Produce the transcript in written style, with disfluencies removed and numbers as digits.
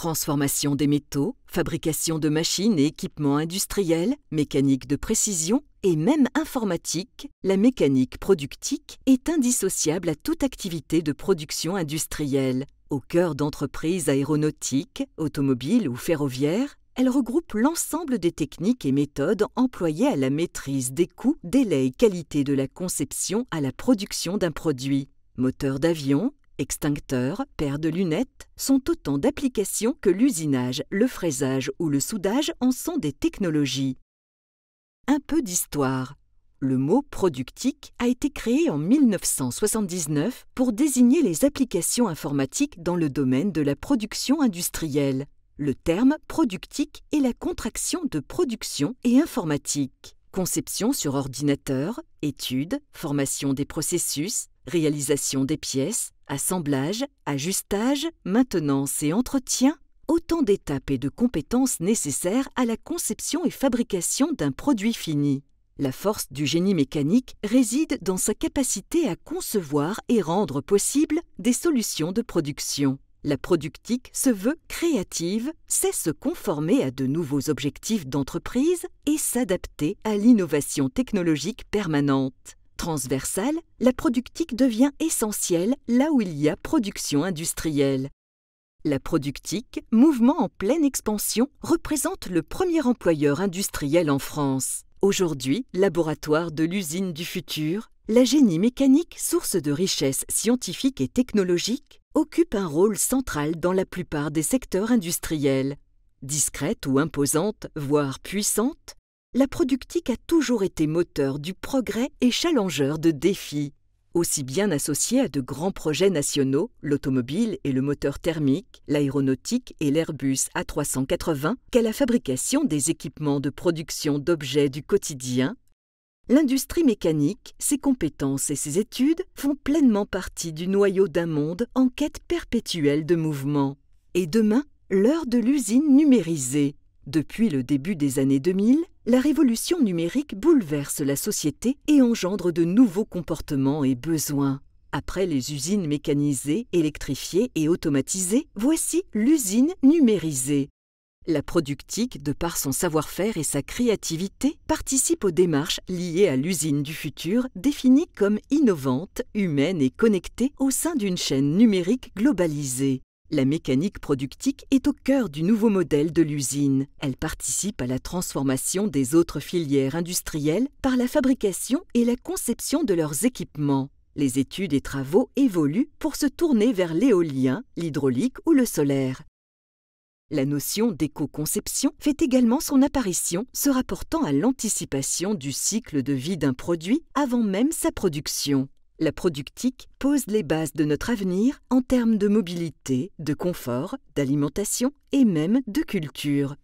Transformation des métaux, fabrication de machines et équipements industriels, mécanique de précision et même informatique, la mécanique productique est indissociable à toute activité de production industrielle. Au cœur d'entreprises aéronautiques, automobiles ou ferroviaires, elle regroupe l'ensemble des techniques et méthodes employées à la maîtrise des coûts, délais et qualité de la conception à la production d'un produit. Moteur d'avion, extincteurs, paires de lunettes sont autant d'applications que l'usinage, le fraisage ou le soudage en sont des technologies. Un peu d'histoire. Le mot « productique » a été créé en 1979 pour désigner les applications informatiques dans le domaine de la production industrielle. Le terme « productique » est la contraction de production et informatique. Conception sur ordinateur, études, formation des processus, réalisation des pièces, assemblage, ajustage, maintenance et entretien, autant d'étapes et de compétences nécessaires à la conception et fabrication d'un produit fini. La force du génie mécanique réside dans sa capacité à concevoir et rendre possible des solutions de production. La productique se veut créative, sait se conformer à de nouveaux objectifs d'entreprise et s'adapter à l'innovation technologique permanente. Transversale, la productique devient essentielle là où il y a production industrielle. La productique, mouvement en pleine expansion, représente le premier employeur industriel en France. Aujourd'hui, laboratoire de l'usine du futur, la génie mécanique, source de richesses scientifiques et technologiques, occupe un rôle central dans la plupart des secteurs industriels. Discrète ou imposante, voire puissante, la productique a toujours été moteur du progrès et challengeur de défis. Aussi bien associée à de grands projets nationaux, l'automobile et le moteur thermique, l'aéronautique et l'Airbus A380, qu'à la fabrication des équipements de production d'objets du quotidien, l'industrie mécanique, ses compétences et ses études font pleinement partie du noyau d'un monde en quête perpétuelle de mouvement. Et demain, l'heure de l'usine numérisée. Depuis le début des années 2000, la révolution numérique bouleverse la société et engendre de nouveaux comportements et besoins. Après les usines mécanisées, électrifiées et automatisées, voici l'usine numérisée. La productique, de par son savoir-faire et sa créativité, participe aux démarches liées à l'usine du futur, définie comme innovante, humaine et connectée au sein d'une chaîne numérique globalisée. La mécanique productique est au cœur du nouveau modèle de l'usine. Elle participe à la transformation des autres filières industrielles par la fabrication et la conception de leurs équipements. Les études et travaux évoluent pour se tourner vers l'éolien, l'hydraulique ou le solaire. La notion d'éco-conception fait également son apparition, se rapportant à l'anticipation du cycle de vie d'un produit avant même sa production. La productique pose les bases de notre avenir en termes de mobilité, de confort, d'alimentation et même de culture.